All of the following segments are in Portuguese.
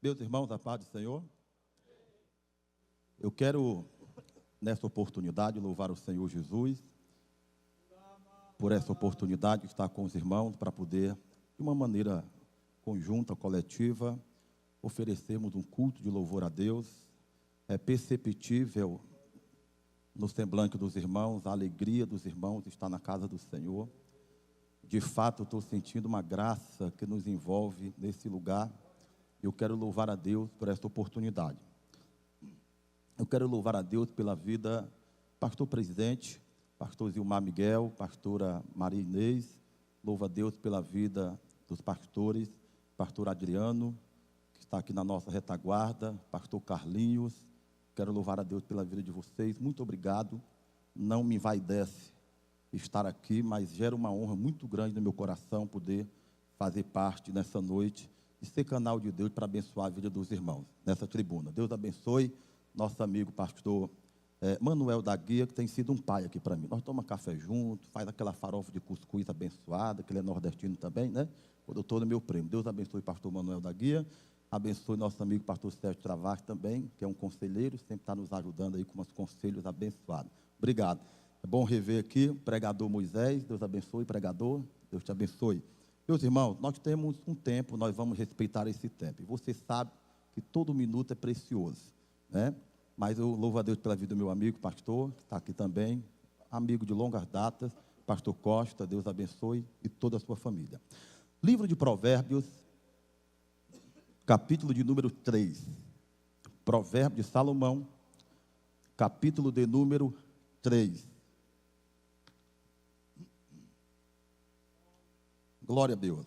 Meus irmãos, a paz do Senhor. Eu quero, nessa oportunidade, louvar o Senhor Jesus por essa oportunidade de estar com os irmãos para poder, de uma maneira conjunta, coletiva, oferecermos um culto de louvor a Deus. É perceptível no semblante dos irmãos, a alegria dos irmãos está na casa do Senhor. De fato, eu estou sentindo uma graça que nos envolve nesse lugar. Eu quero louvar a Deus por essa oportunidade. Eu quero louvar a Deus pela vida do pastor presidente, pastor Zilmar Miguel, pastora Maria Inês. Louvo a Deus pela vida dos pastores, pastor Adriano, que está aqui na nossa retaguarda, pastor Carlinhos. Quero louvar a Deus pela vida de vocês. Muito obrigado. Não me envaidece estar aqui, mas gera uma honra muito grande no meu coração poder fazer parte nessa noite e ser canal de Deus para abençoar a vida dos irmãos nessa tribuna. Deus abençoe nosso amigo pastor Manuel da Guia, que tem sido um pai aqui para mim. Nós tomamos café junto, faz aquela farofa de cuscuz abençoada, que ele é nordestino também, né? Quando eu estou no meu prêmio. Deus abençoe o pastor Manuel da Guia, abençoe nosso amigo pastor Sérgio Travassos também, que é um conselheiro, sempre está nos ajudando aí com uns conselhos abençoados. Obrigado. É bom rever aqui o pregador Moisés. Deus abençoe, pregador. Deus te abençoe. Meus irmãos, nós temos um tempo, nós vamos respeitar esse tempo. E você sabe que todo minuto é precioso, né? Mas eu louvo a Deus pela vida do meu amigo, pastor, que está aqui também, amigo de longas datas, pastor Costa. Deus abençoe e toda a sua família. Livro de Provérbios, capítulo de número 3. Provérbio de Salomão, capítulo de número 3. Glória a Deus.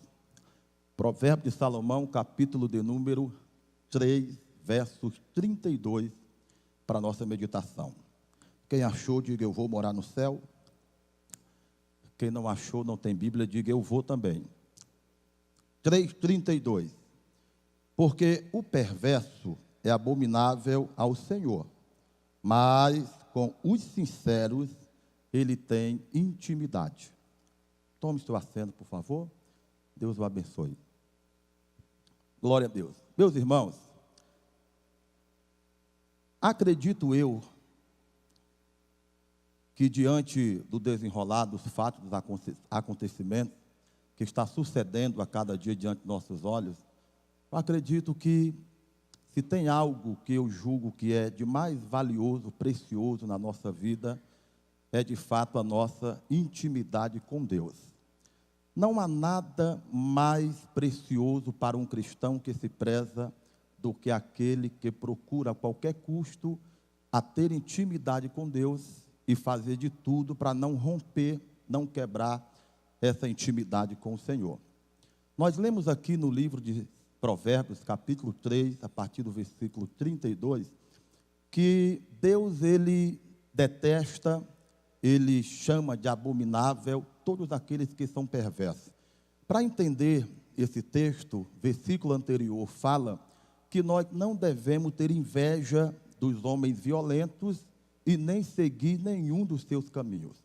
Provérbio de Salomão, capítulo de número 3, versos 32, para a nossa meditação. Quem achou, diga eu vou morar no céu. Quem não achou, não tem Bíblia, diga eu vou também. 3:32. Porque o perverso é abominável ao Senhor, mas com os sinceros ele tem intimidade. Tome seu assento, por favor. Deus o abençoe. Glória a Deus. Meus irmãos, acredito eu que diante do desenrolar dos fatos, dos acontecimentos que está sucedendo a cada dia diante de nossos olhos, eu acredito que se tem algo que eu julgo que é de mais valioso, precioso na nossa vida, é de fato a nossa intimidade com Deus. Não há nada mais precioso para um cristão que se preza do que aquele que procura a qualquer custo a ter intimidade com Deus e fazer de tudo para não romper, não quebrar essa intimidade com o Senhor. Nós lemos aqui no livro de Provérbios, capítulo 3, a partir do versículo 32, que Deus, ele detesta, ele chama de abominável todos aqueles que são perversos. Para entender esse texto, versículo anterior fala que nós não devemos ter inveja dos homens violentos e nem seguir nenhum dos seus caminhos.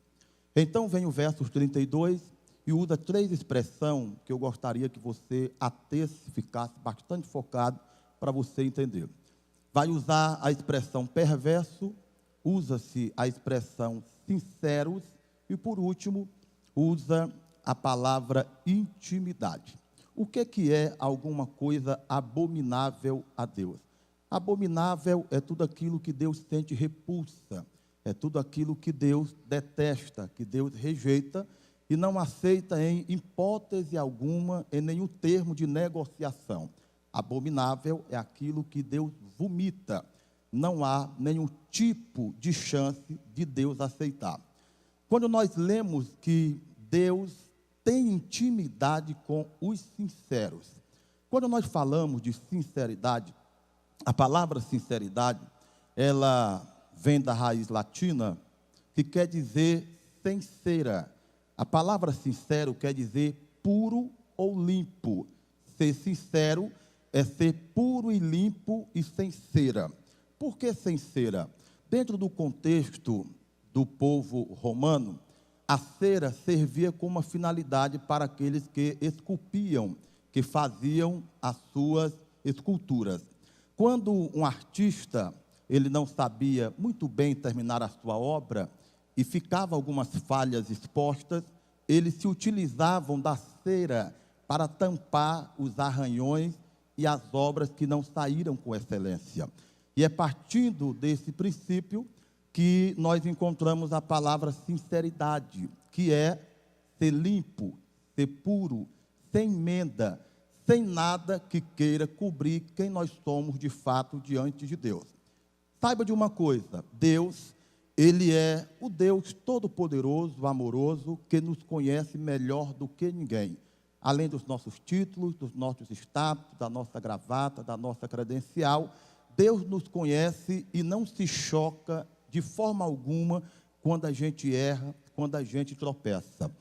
Então vem o verso 32 e usa 3 expressões que eu gostaria que você atesse, ficasse bastante focado para você entender. Vai usar a expressão perverso, usa-se a expressão sinceros e, por último, usa a palavra intimidade. O que é alguma coisa abominável a Deus? Abominável é tudo aquilo que Deus sente repulsa, é tudo aquilo que Deus detesta, que Deus rejeita e não aceita em hipótese alguma, em nenhum termo de negociação. Abominável é aquilo que Deus vomita. Não há nenhum tipo de chance de Deus aceitar. Quando nós lemos que Deus tem intimidade com os sinceros, quando nós falamos de sinceridade, a palavra sinceridade, ela vem da raiz latina, que quer dizer sincera. A palavra sincero quer dizer puro ou limpo. Ser sincero é ser puro e limpo e sem cera. Por que sem cera? Dentro do contexto do povo romano, a cera servia como uma finalidade para aqueles que esculpiam, que faziam as suas esculturas. Quando um artista, ele não sabia muito bem terminar a sua obra e ficava algumas falhas expostas, eles se utilizavam da cera para tampar os arranhões e as obras que não saíram com excelência. E é partindo desse princípio que nós encontramos a palavra sinceridade, que é ser limpo, ser puro, sem emenda, sem nada que queira cobrir quem nós somos de fato diante de Deus. Saiba de uma coisa, Deus, Ele é o Deus todo-poderoso, amoroso, que nos conhece melhor do que ninguém. Além dos nossos títulos, dos nossos status, da nossa gravata, da nossa credencial, Deus nos conhece e não se choca de forma alguma quando a gente erra, quando a gente tropeça.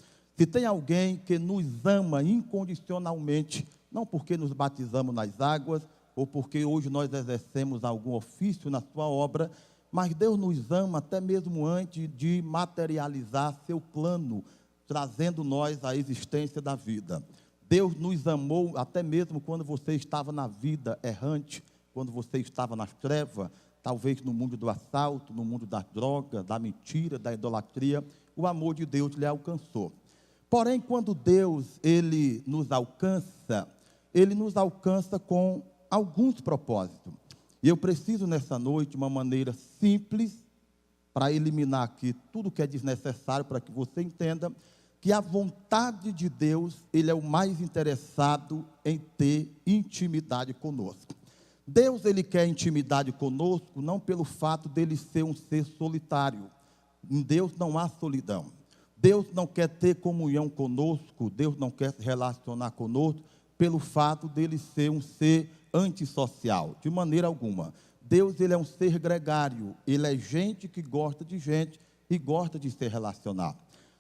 Se tem alguém que nos ama incondicionalmente, não porque nos batizamos nas águas, ou porque hoje nós exercemos algum ofício na sua obra, mas Deus nos ama até mesmo antes de materializar seu plano, trazendo nós à existência da vida. Deus nos amou até mesmo quando você estava na vida errante, quando você estava nas trevas, talvez no mundo do assalto, no mundo da droga, da mentira, da idolatria, o amor de Deus lhe alcançou. Porém, quando Deus, Ele nos alcança com alguns propósitos. E eu preciso nessa noite, de uma maneira simples, para eliminar aqui tudo que é desnecessário, para que você entenda que a vontade de Deus, Ele é o mais interessado em ter intimidade conosco. Deus, Ele quer intimidade conosco, não pelo fato dele ser um ser solitário. Em Deus não há solidão. Deus não quer ter comunhão conosco, Deus não quer se relacionar conosco, pelo fato dele ser um ser antissocial, de maneira alguma. Deus, Ele é um ser gregário, Ele é gente que gosta de gente e gosta de se relacionar.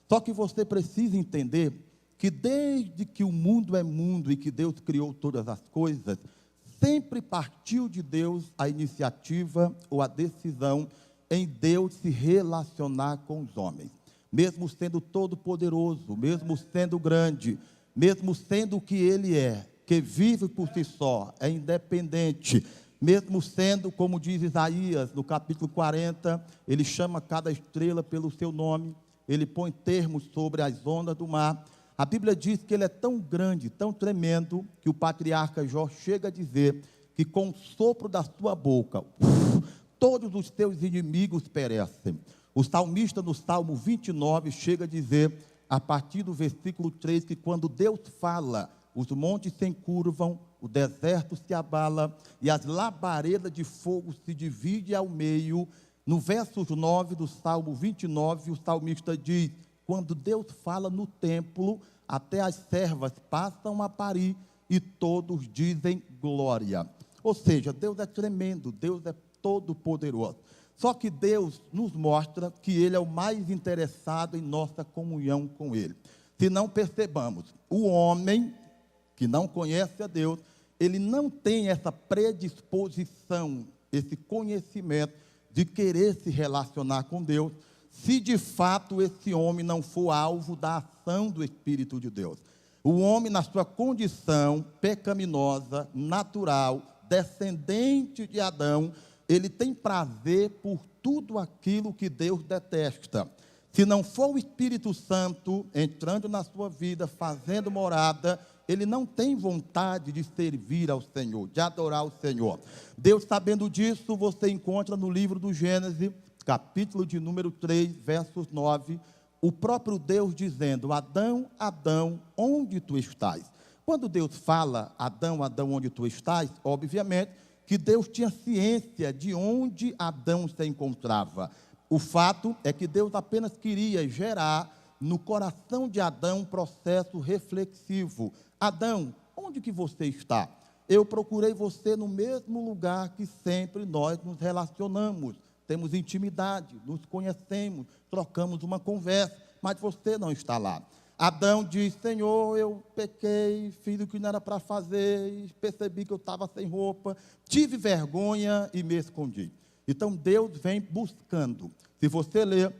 Só que você precisa entender que desde que o mundo é mundo e que Deus criou todas as coisas, sempre partiu de Deus a iniciativa ou a decisão em Deus se relacionar com os homens. Mesmo sendo todo-poderoso, mesmo sendo grande, mesmo sendo o que Ele é, que vive por si só, é independente, mesmo sendo, como diz Isaías, no capítulo 40, Ele chama cada estrela pelo seu nome, Ele põe termos sobre as ondas do mar. A Bíblia diz que Ele é tão grande, tão tremendo, que o patriarca Jó chega a dizer que com o sopro da sua boca, todos os teus inimigos perecem. O salmista no Salmo 29 chega a dizer, a partir do versículo 3, que quando Deus fala, os montes se encurvam, o deserto se abala e as labaredas de fogo se dividem ao meio. No verso 9 do Salmo 29, o salmista diz, quando Deus fala no templo, até as servas passam a parir e todos dizem glória. Ou seja, Deus é tremendo, Deus é todo-poderoso. Só que Deus nos mostra que Ele é o mais interessado em nossa comunhão com Ele. Se não percebamos, o homem que não conhece a Deus, ele não tem essa predisposição, esse conhecimento de querer se relacionar com Deus, se de fato esse homem não for alvo da ação do Espírito de Deus. O homem, na sua condição pecaminosa, natural, descendente de Adão, ele tem prazer por tudo aquilo que Deus detesta. Se não for o Espírito Santo entrando na sua vida, fazendo morada, ele não tem vontade de servir ao Senhor, de adorar o Senhor. Deus, sabendo disso, você encontra no livro do Gênesis, capítulo de número 3, versos 9, o próprio Deus dizendo, Adão, Adão, onde tu estás? Quando Deus fala, Adão, Adão, onde tu estás, obviamente que Deus tinha ciência de onde Adão se encontrava. O fato é que Deus apenas queria gerar no coração de Adão um processo reflexivo. Adão, onde que você está? Eu procurei você no mesmo lugar que sempre nós nos relacionamos. Temos intimidade, nos conhecemos, trocamos uma conversa, mas você não está lá. Adão diz, Senhor, eu pequei, fiz o que não era para fazer, percebi que eu estava sem roupa, tive vergonha e me escondi. Então Deus vem buscando. Se você ler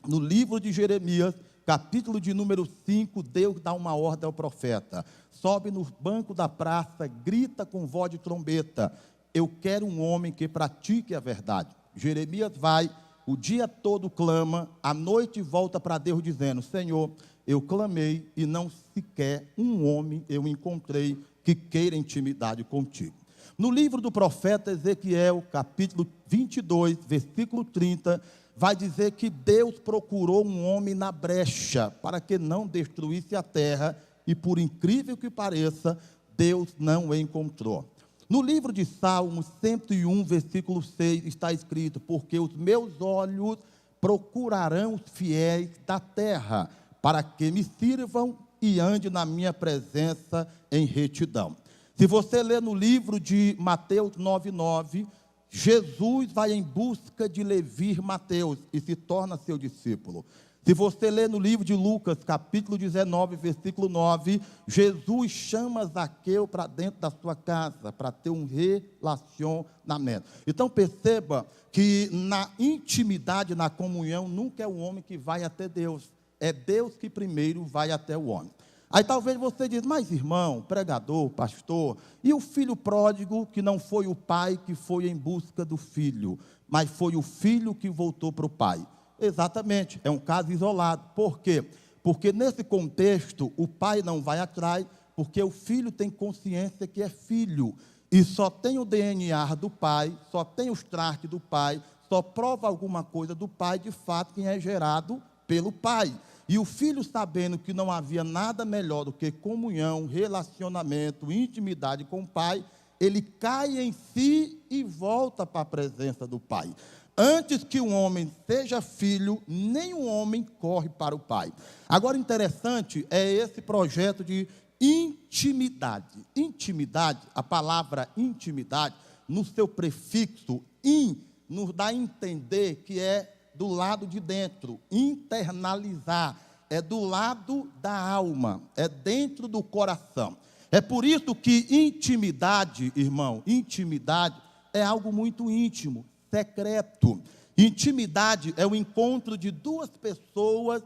no livro de Jeremias, capítulo de número 5, Deus dá uma ordem ao profeta. Sobe no banco da praça, grita com voz de trombeta: eu quero um homem que pratique a verdade. Jeremias vai, o dia todo clama, à noite volta para Deus dizendo: Senhor, eu clamei e não sequer um homem eu encontrei que queira intimidade contigo. No livro do profeta Ezequiel, capítulo 22, versículo 30, vai dizer que Deus procurou um homem na brecha para que não destruísse a terra, e por incrível que pareça, Deus não o encontrou. No livro de Salmos 101, versículo 6, está escrito: porque os meus olhos procurarão os fiéis da terra, para que me sirvam e ande na minha presença em retidão. Se você ler no livro de Mateus 9:9, Jesus vai em busca de Levi Mateus e se torna seu discípulo. Se você ler no livro de Lucas, capítulo 19, versículo 9, Jesus chama Zaqueu para dentro da sua casa, para ter um relacionamento. Então perceba que na intimidade, na comunhão, nunca é o homem que vai até Deus. É Deus que primeiro vai até o homem. Aí talvez você diz: mas irmão, pregador, pastor, e o filho pródigo, que não foi o pai que foi em busca do filho, mas foi o filho que voltou para o pai? Exatamente, é um caso isolado. Por quê? Porque nesse contexto o pai não vai atrás, porque o filho tem consciência que é filho, e só tem o DNA do pai, só tem os traços do pai, só prova alguma coisa do pai, de fato, quem é gerado pelo pai. E o filho, sabendo que não havia nada melhor do que comunhão, relacionamento, intimidade com o pai, ele cai em si e volta para a presença do pai. Antes que um homem seja filho, nenhum homem corre para o pai. Agora, interessante é esse projeto de intimidade. Intimidade, a palavra intimidade, no seu prefixo in, nos dá a entender que é do lado de dentro. Internalizar é do lado da alma, é dentro do coração. É por isso que intimidade, irmão, intimidade é algo muito íntimo, secreto. Intimidade é o encontro de duas pessoas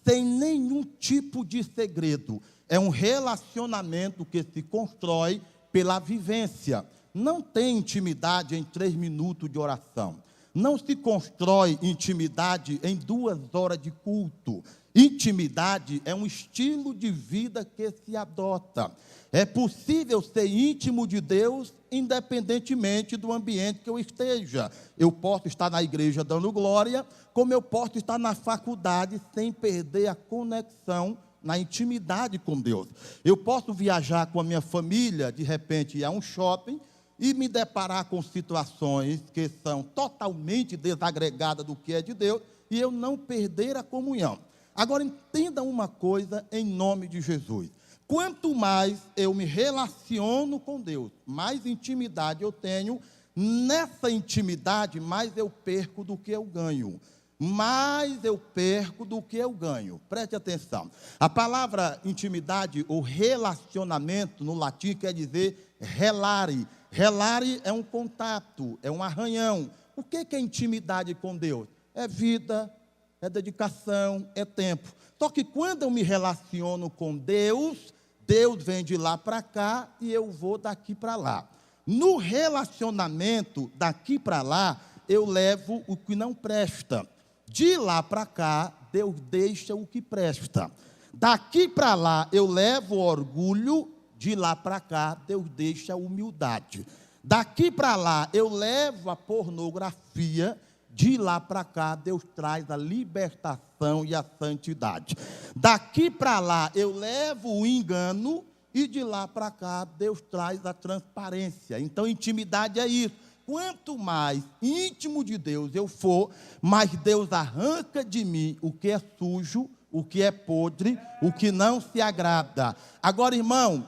sem nenhum tipo de segredo. É um relacionamento que se constrói pela vivência. Não tem intimidade em 3 minutos de oração. Não se constrói intimidade em 2 horas de culto. Intimidade é um estilo de vida que se adota. É possível ser íntimo de Deus independentemente do ambiente que eu esteja. Eu posso estar na igreja dando glória, como eu posso estar na faculdade sem perder a conexão na intimidade com Deus. Eu posso viajar com a minha família, de repente ir a um shopping e me deparar com situações que são totalmente desagregadas do que é de Deus, e eu não perder a comunhão. Agora, entenda uma coisa em nome de Jesus. Quanto mais eu me relaciono com Deus, mais intimidade eu tenho. Nessa intimidade, mais eu perco do que eu ganho. Mais eu perco do que eu ganho. Preste atenção. A palavra intimidade ou relacionamento no latim quer dizer relare. Relare é um contato, é um arranhão. O que é intimidade com Deus? É vida, é dedicação, é tempo. Só que quando eu me relaciono com Deus, Deus vem de lá para cá e eu vou daqui para lá. No relacionamento daqui para lá, eu levo o que não presta. De lá para cá, Deus deixa o que presta. Daqui para lá, eu levo o orgulho. De lá para cá, Deus deixa a humildade. Daqui para lá, eu levo a pornografia. De lá para cá, Deus traz a libertação e a santidade. Daqui para lá, eu levo o engano. E de lá para cá, Deus traz a transparência. Então, intimidade é isso. Quanto mais íntimo de Deus eu for, mais Deus arranca de mim o que é sujo, o que é podre, o que não se agrada. Agora, irmão,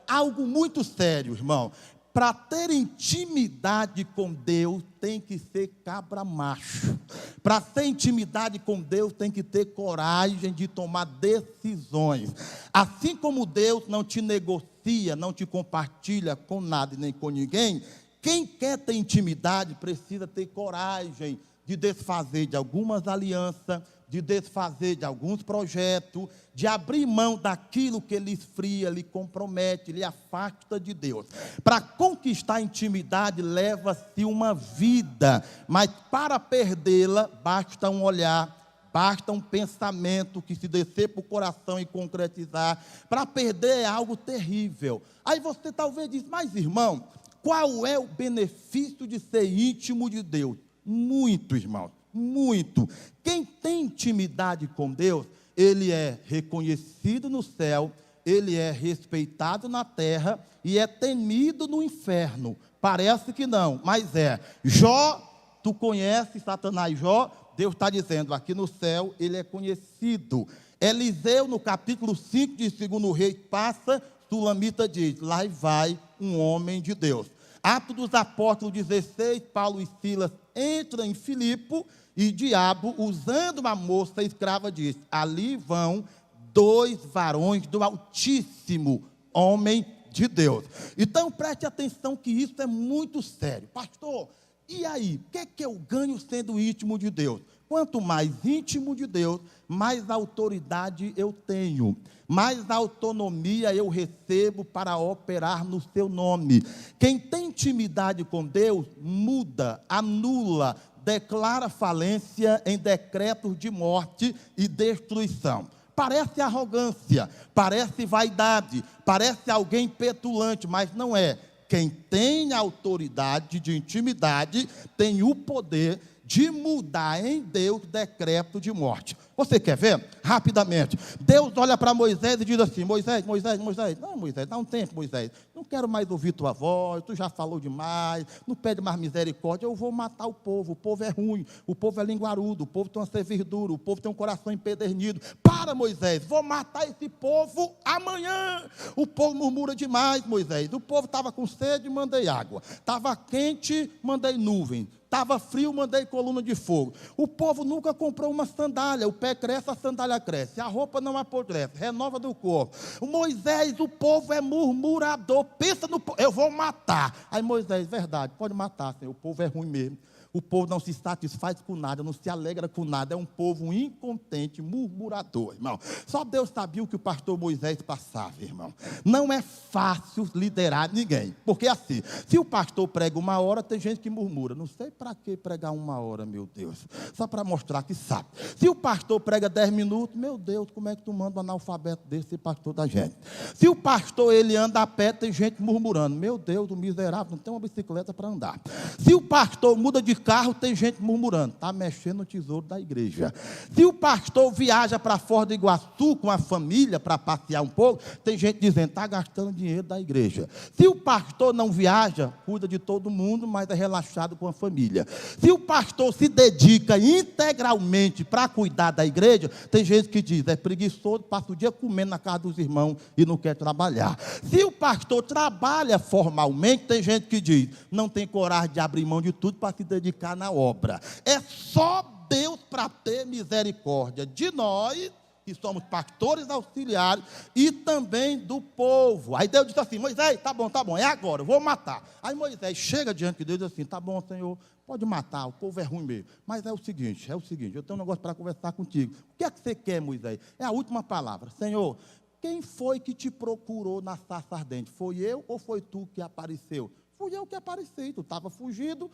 algo muito sério, irmão. Para ter intimidade com Deus, tem que ser cabra macho. Para ter intimidade com Deus, tem que ter coragem de tomar decisões. Assim como Deus não te negocia, não te compartilha com nada e nem com ninguém, quem quer ter intimidade precisa ter coragem de desfazer de algumas alianças, de desfazer de alguns projetos, de abrir mão daquilo que lhe esfria, lhe compromete, lhe afasta de Deus. Para conquistar a intimidade leva-se uma vida, mas para perdê-la basta um olhar, basta um pensamento que se descer para o coração e concretizar. Para perder é algo terrível. Aí você talvez diz, mas irmão, qual é o benefício de ser íntimo de Deus? Muito, irmão, muito. Quem tem intimidade com Deus, ele é reconhecido no céu, ele é respeitado na terra e é temido no inferno. Parece que não, mas é. Jó, tu conheces Satanás, Jó? Deus está dizendo, aqui no céu ele é conhecido. Eliseu, no capítulo 5 de 2 Reis, passa, Sulamita diz, lá vai um homem de Deus. Atos dos Apóstolos 16, Paulo e Silas entram em Filipe e diabo, usando uma moça escrava, diz, ali vão 2 varões do Altíssimo, homem de Deus. Então preste atenção que isso é muito sério. Pastor, e aí, o que é que eu ganho sendo íntimo de Deus? Quanto mais íntimo de Deus, mais autoridade eu tenho, mais autonomia eu recebo para operar no seu nome. Quem tem intimidade com Deus, muda, anula, declara falência em decretos de morte e destruição. Parece arrogância, parece vaidade, parece alguém petulante, mas não é. Quem tem autoridade de intimidade tem o poder de mudar em Deus decreto de morte. Você quer ver? Rapidamente. Deus olha para Moisés e diz assim, Moisés, não, Moisés, dá um tempo, Moisés, não quero mais ouvir tua voz, tu já falou demais, não pede mais misericórdia, eu vou matar o povo é ruim, o povo é linguarudo, o povo tem uma servidura, o povo tem um coração empedernido. Para, Moisés, vou matar esse povo amanhã. O povo murmura demais, Moisés, o povo estava com sede, mandei água, estava quente, mandei nuvem, estava frio, mandei coluna de fogo. O povo nunca comprou uma sandália. O pé cresce, a sandália cresce. A roupa não apodrece, renova do corpo. O Moisés, o povo é murmurador. Pensa no povo, eu vou matar. Aí Moisés, verdade, pode matar, Senhor. O povo é ruim mesmo. O povo não se satisfaz com nada, não se alegra com nada. É um povo incontente, murmurador, irmão. Só Deus sabia o que o pastor Moisés passava, irmão. Não é fácil liderar ninguém. Porque assim, se o pastor prega 1 hora, tem gente que murmura. Não sei para que pregar 1 hora, meu Deus. Só para mostrar que sabe. Se o pastor prega 10 minutos, meu Deus, como é que tu manda um analfabeto desse ser pastor da gente? Se o pastor, ele anda a pé, tem gente murmurando. Meu Deus, o miserável não tem uma bicicleta para andar. Se o pastor muda de carro, tem gente murmurando, está mexendo no tesouro da igreja. Se o pastor viaja para Foz do Iguaçu com a família para passear um pouco, tem gente dizendo, está gastando dinheiro da igreja. Se o pastor não viaja, cuida de todo mundo, mas é relaxado com a família. Se o pastor se dedica integralmente para cuidar da igreja, tem gente que diz, é preguiçoso, passa o dia comendo na casa dos irmãos e não quer trabalhar. Se o pastor trabalha formalmente, tem gente que diz, não tem coragem de abrir mão de tudo para se dedicar na obra. É só Deus para ter misericórdia de nós, que somos pastores auxiliares, e também do povo. Aí Deus disse assim, Moisés, tá bom, é agora, eu vou matar. Aí Moisés chega diante de Deus e diz assim, tá bom, Senhor, pode matar, o povo é ruim mesmo. Mas é o seguinte, eu tenho um negócio para conversar contigo. O que é que você quer, Moisés? É a última palavra. Senhor, quem foi que te procurou na sarça ardente? Foi eu ou foi tu que apareceu? Fui eu que apareci, tu estava fugido.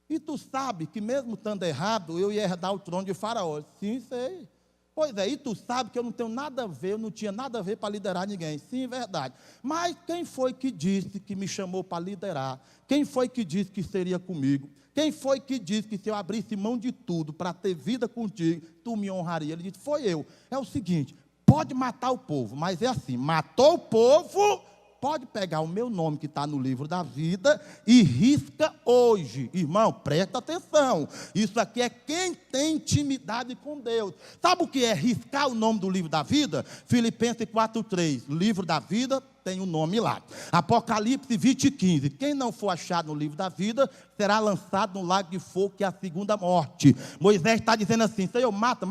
E tu sabe que mesmo estando errado, eu ia herdar o trono de Faraó. Sim, sei. Pois é, e tu sabe que eu não tenho nada a ver, eu não tinha nada a ver para liderar ninguém. Sim, verdade. Mas quem foi que disse que me chamou para liderar? Quem foi que disse que seria comigo? Quem foi que disse que se eu abrisse mão de tudo para ter vida contigo, tu me honraria? Ele disse, foi eu. É o seguinte, pode matar o povo, mas é assim, matou o povo, pode pegar o meu nome que está no livro da vida e risca hoje. Irmão, presta atenção. Isso aqui é quem tem intimidade com Deus. Sabe o que é riscar o nome do livro da vida? Filipenses 4:3. Livro da vida tem o nome lá. Apocalipse 20:15. Quem não for achado no livro da vida, será lançado no lago de fogo, que é a segunda morte. Moisés está dizendo assim: Senhor, mata,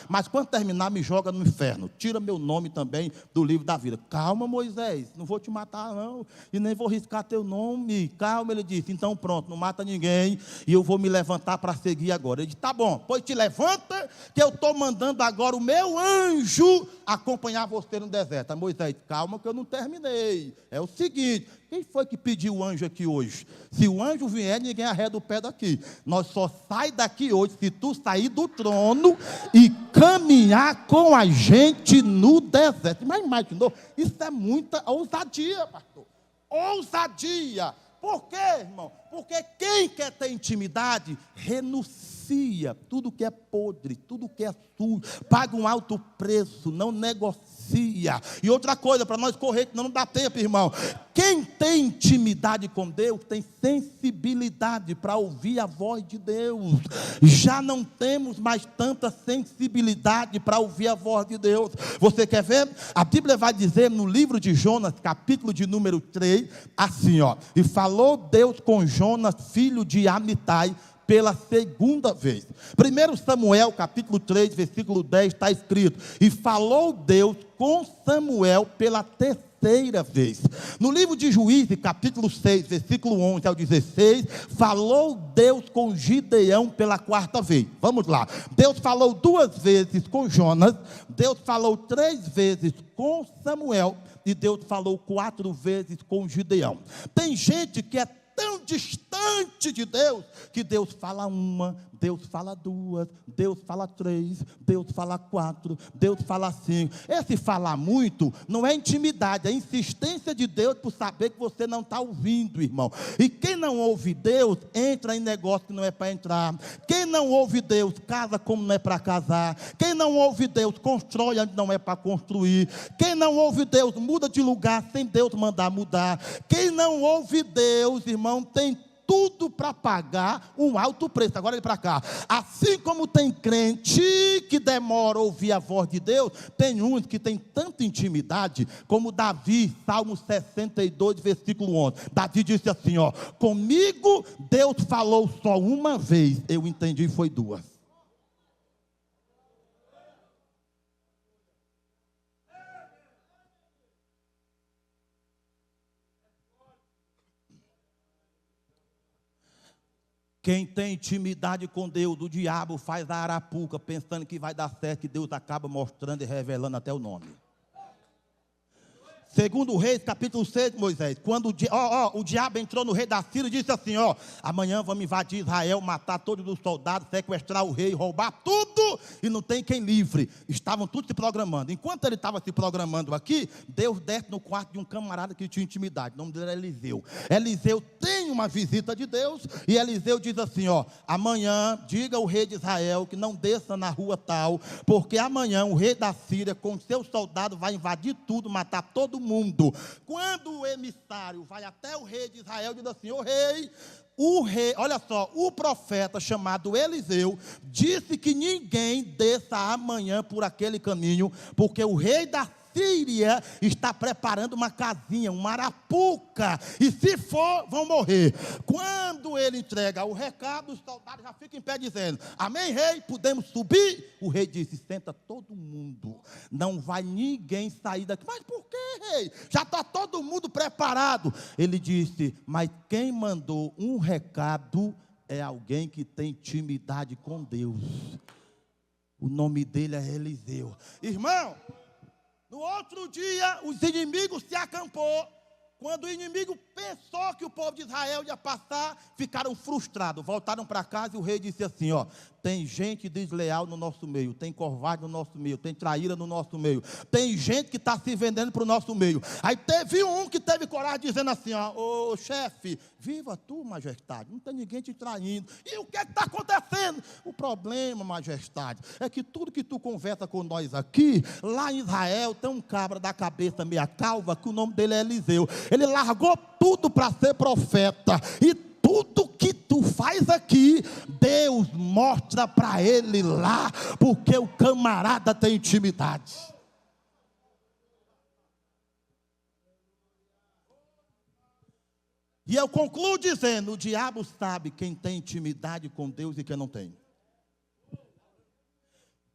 mas quando terminar, me joga no inferno. Tira meu nome também do livro da vida. Calma, Moisés, não vou te matar não, e nem vou riscar teu nome. Calma, ele disse. Então pronto, não mata ninguém, e eu vou me levantar para seguir agora. Ele disse: tá bom, pois te levanta, que eu estou mandando agora o meu anjo acompanhar você no deserto. Aí Moisés: calma que eu não terminei. É o seguinte: quem foi que pediu o anjo aqui hoje? Se o anjo vier, ninguém arreda o pé daqui. Nós só sai daqui hoje se tu sair do trono e caminhar com a gente no deserto. Mas imaginou? Isso é muita ousadia, pastor. Ousadia. Por quê, irmão? Porque quem quer ter intimidade, renuncia tudo que é podre, tudo que é sujo, paga um alto preço, não negocia. E outra coisa, para nós correr, que não dá tempo, irmão. Quem tem intimidade com Deus, tem sensibilidade para ouvir a voz de Deus. Já não temos mais tanta sensibilidade para ouvir a voz de Deus. Você quer ver? A Bíblia vai dizer no livro de Jonas, capítulo de número 3, assim, ó: e falou Deus com Jonas, filho de Amitai, pela segunda vez. 1 Samuel, capítulo 3, versículo 10, está escrito: e falou Deus com Samuel pela terceira vez. No livro de Juízes, capítulo 6, versículo 11 ao 16, falou Deus com Gideão pela quarta vez. Vamos lá. Deus falou 2 vezes com Jonas, Deus falou 3 vezes com Samuel, e Deus falou 4 vezes com Gideão. Tem gente que é tão distante de Deus, que Deus fala 1, Deus fala 2, Deus fala 3, Deus fala 4, Deus fala 5. Esse falar muito não é intimidade, é insistência de Deus por saber que você não está ouvindo, irmão. E quem não ouve Deus, entra em negócio que não é para entrar. Quem não ouve Deus, casa como não é para casar. Quem não ouve Deus, constrói onde não é para construir. Quem não ouve Deus, muda de lugar sem Deus mandar mudar. Quem não ouve Deus, irmão, tem tudo para pagar um alto preço. Agora olha para cá. Assim como tem crente que demora a ouvir a voz de Deus, tem uns que tem tanta intimidade, como Davi, Salmo 62, versículo 11. Davi disse assim, ó: comigo Deus falou só uma vez, eu entendi, foi 2. Quem tem intimidade com Deus, o diabo faz a arapuca, pensando que vai dar certo, e Deus acaba mostrando e revelando até o nome. Segundo Reis, capítulo 6, Moisés, quando o diabo entrou no rei da Síria e disse assim, ó: amanhã vamos invadir Israel, matar todos os soldados, sequestrar o rei, roubar tudo, e não tem quem livre. Estavam todos se programando. Enquanto ele estava se programando aqui, Deus desce no quarto de um camarada que tinha intimidade. O nome dele era Eliseu. Eliseu tem uma visita de Deus, e Eliseu diz assim, ó: amanhã diga ao rei de Israel que não desça na rua tal, porque amanhã o rei da Síria com seus soldados vai invadir tudo, matar todo mundo. Quando o emissário vai até o rei de Israel, diz assim: o rei, olha só, o profeta chamado Eliseu disse que ninguém desça amanhã por aquele caminho, porque o rei da Síria está preparando uma casinha, uma arapuca, e se for, vão morrer. Quando ele entrega o recado, os soldados já ficam em pé dizendo: amém, rei, podemos subir? O rei disse: senta todo mundo, não vai ninguém sair daqui. Mas por que, rei? Já está todo mundo preparado. Ele disse: mas quem mandou um recado é alguém que tem intimidade com Deus. O nome dele é Eliseu. Irmão, no outro dia, os inimigos se acampou. Quando o inimigo pensou que o povo de Israel ia passar, ficaram frustrados, voltaram para casa, e o rei disse assim, ó: tem gente desleal no nosso meio, tem covarde no nosso meio, tem traíra no nosso meio, tem gente que está se vendendo para o nosso meio. Aí teve um que teve coragem, dizendo assim, ó: ô chefe, viva tu, majestade, não tem ninguém te traindo. E o que está acontecendo? O problema, majestade, é que tudo que tu conversa com nós aqui, lá em Israel tem um cabra da cabeça meia calva, que o nome dele é Eliseu. Ele largou tudo para ser profeta, e tudo que tu faz aqui, Deus mostra para ele lá, porque o camarada tem intimidade. E eu concluo dizendo, o diabo sabe quem tem intimidade com Deus e quem não tem.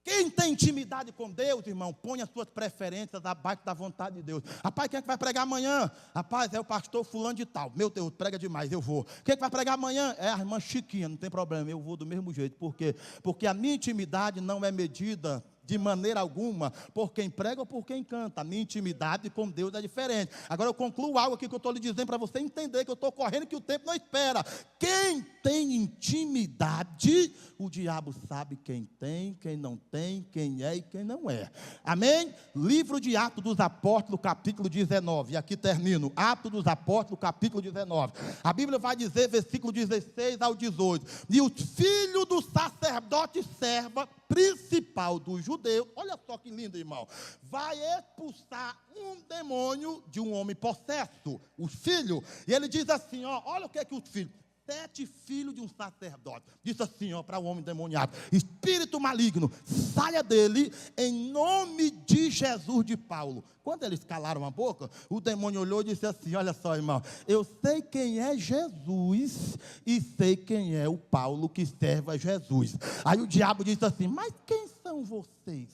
Quem tem intimidade com Deus, irmão, põe as suas preferências abaixo da vontade de Deus. Rapaz, quem é que vai pregar amanhã? Rapaz, é o pastor fulano de tal. Meu Deus, prega demais, eu vou. Quem é que vai pregar amanhã? É a irmã Chiquinha, não tem problema, eu vou do mesmo jeito. Por quê? Porque a minha intimidade não é medida de maneira alguma por quem prega ou por quem canta. A minha intimidade com Deus é diferente. Agora eu concluo algo aqui que eu estou lhe dizendo para você entender que eu estou correndo, que o tempo não espera. Quem tem intimidade, o diabo sabe quem tem, quem não tem, quem é e quem não é. Amém? Livro de Atos dos Apóstolos, capítulo 19. E aqui termino. Atos dos Apóstolos, capítulo 19. A Bíblia vai dizer, versículo 16 ao 18. E os filhos do sacerdote serva principal dos judeus, olha só que lindo, irmão, vai expulsar um demônio de um homem possesso, o filho, e ele diz assim, ó, olha o que é que os filhos, 7 filhos de um sacerdote, disse assim, ó, para o homem demoniado, espírito maligno, saia dele, em nome de Jesus de Paulo. Quando eles calaram a boca, o demônio olhou e disse assim, olha só, irmão, eu sei quem é Jesus e sei quem é o Paulo que serve a Jesus. Aí o diabo disse assim, mas quem são vocês?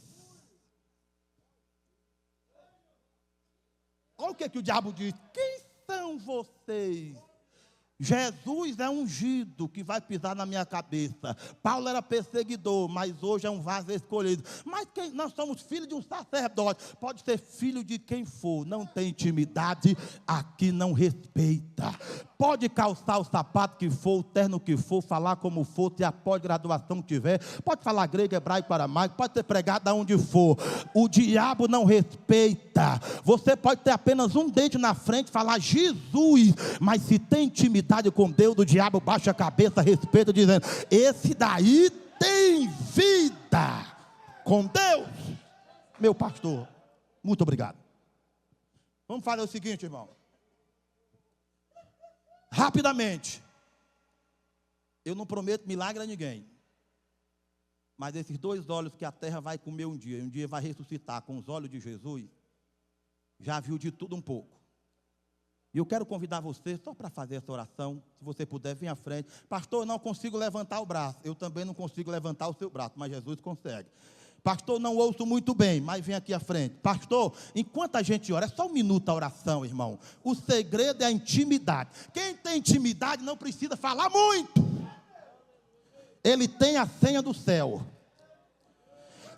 Olha o que o diabo diz, quem são vocês? Jesus é ungido que vai pisar na minha cabeça. Paulo era perseguidor, mas hoje é um vaso escolhido. Mas nós somos filhos de um sacerdote. Pode ser filho de quem for, não tem intimidade, aqui não respeita. Pode calçar o sapato que for, o terno que for, falar como for, ter a pós-graduação que tiver, pode falar grego, hebraico, aramaico, pode ter pregado aonde for. O diabo não respeita. Você pode ter apenas um dente na frente, falar Jesus, mas se tem intimidade com Deus, o diabo baixa a cabeça, respeita, dizendo, esse daí tem vida com Deus. Meu pastor, muito obrigado. Vamos fazer o seguinte, irmão. Rapidamente. Eu não prometo milagre a ninguém. Mas esses 2 olhos que a terra vai comer um dia vai ressuscitar com os olhos de Jesus, já viu de tudo um pouco. E eu quero convidar você só para fazer essa oração. Se você puder, vir à frente. Pastor, eu não consigo levantar o braço. Eu também não consigo levantar o seu braço, mas Jesus consegue. Pastor, não ouço muito bem, mas vem aqui à frente. Pastor, enquanto a gente ora, é só um minuto a oração, irmão. O segredo é a intimidade. Quem tem intimidade não precisa falar muito. Ele tem a senha do céu.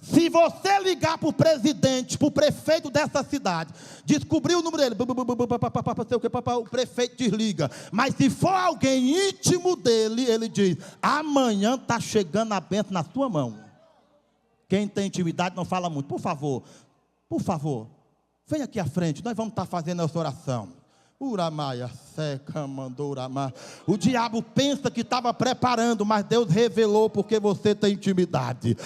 Se você ligar para o presidente, para o prefeito dessa cidade, descobrir o número dele, o prefeito desliga. Mas se for alguém íntimo dele, ele diz, amanhã está chegando a bênção na sua mão. Quem tem intimidade não fala muito. Por favor, venha aqui à frente, nós vamos estar fazendo essa oração. Uramaia, seca, mandou uramar. O diabo pensa que estava preparando, mas Deus revelou porque você tem intimidade.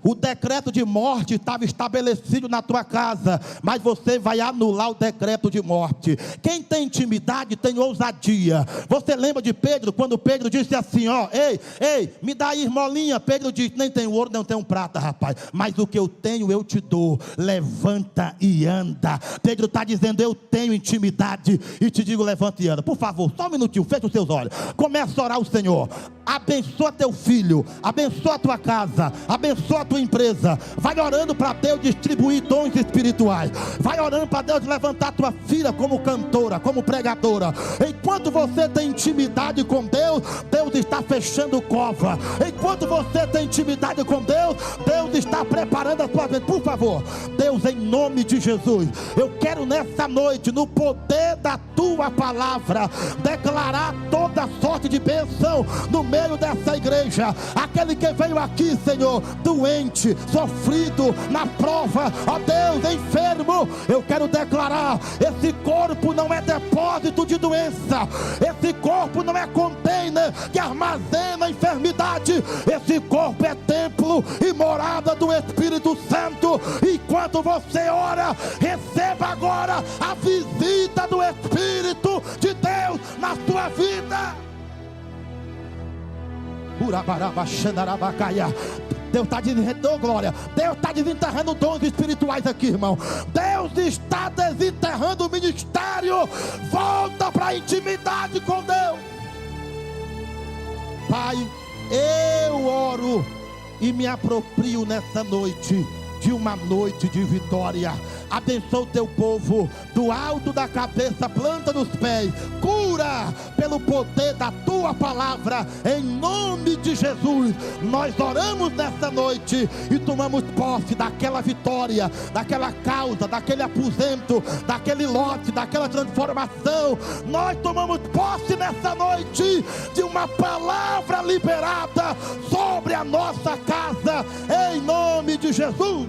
O decreto de morte estava estabelecido na tua casa, mas você vai anular o decreto de morte. Quem tem intimidade tem ousadia. Você lembra de Pedro, quando Pedro disse assim, ó, ei, me dá aí esmolinha. Pedro disse, nem tenho ouro, não tenho prata, rapaz, mas o que eu tenho eu te dou. Levanta e anda. Pedro está dizendo, eu tenho intimidade. E te digo, levanta e anda. Por favor, só um minutinho, fecha os seus olhos. Começa a orar o Senhor. Abençoa teu filho, abençoa a tua casa, abençoa a tua empresa. Vai orando para Deus distribuir dons espirituais. Vai orando para Deus levantar a tua filha como cantora, como pregadora. Enquanto você tem intimidade com Deus, Deus está fechando cova. Enquanto você tem intimidade com Deus, Deus está preparando a tua vida. Por favor, Deus, em nome de Jesus, eu quero nessa noite, no poder da tua palavra, declarar toda sorte de bênção no meio dessa igreja. Aquele que veio aqui, Senhor, doente, sofrido, na prova, ó Deus, enfermo, eu quero declarar, esse corpo não é depósito de doença, esse corpo não é container que armazena enfermidade, esse corpo é templo e morada do Espírito Santo. Enquanto você ora, receba agora a visita do Espírito de Deus na sua vida. Deus está desenterrando, glória. Deus está desenterrando dons espirituais aqui, irmão. Deus está desenterrando o ministério. Volta para a intimidade com Deus. Pai, eu oro e me aproprio nessa noite de uma noite de vitória. Abençoa o teu povo, do alto da cabeça, planta dos pés, cura pelo poder da tua palavra, em nome de Jesus. Nós oramos nessa noite e tomamos posse daquela vitória, daquela causa, daquele aposento, daquele lote, daquela transformação. Nós tomamos posse nessa noite de uma palavra liberada sobre a nossa casa, em nome de Jesus.